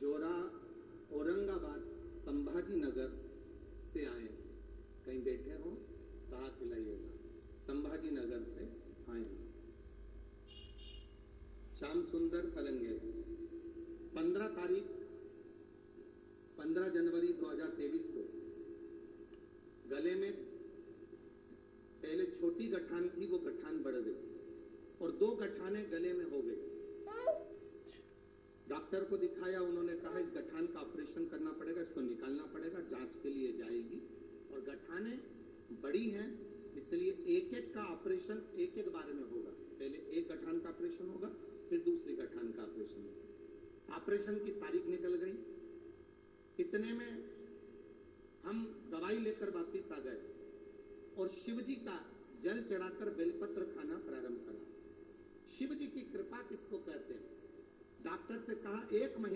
जोरा औरंगाबाद संभाजी नगर से आए हैं। कहीं बैठे हो तो हाथ हिलाइएगा। संभाजी नगर से आए हैं। श्याम सुंदर कलंगे 15 जनवरी 2023 को गले में पहले छोटी गठान थी, वो गठान बढ़ गई और 2 गठाने गले में हो गई। डॉक्टर को दिखाया, उन्होंने कहा इस गठान का ऑपरेशन करना पड़ेगा, इसको निकालना पड़ेगा, जांच के लिए जाएगी। और गठाने बड़ी हैं, इसलिए एक-एक का ऑपरेशन एक-एक बार में होगा। पहले एक गठान का ऑपरेशन होगा, फिर दूसरी गठान का ऑपरेशन होगा। ऑपरेशन की तारीख निकल गई। इतने में हम दवाई लेकर वापिस आ गए और शिव जी का जल चढ़ाकर बेलपत्र खाना प्रारंभ करा। शिव जी की कृपा किसको कहते हैं? डॉक्टर से कहा 1 महीने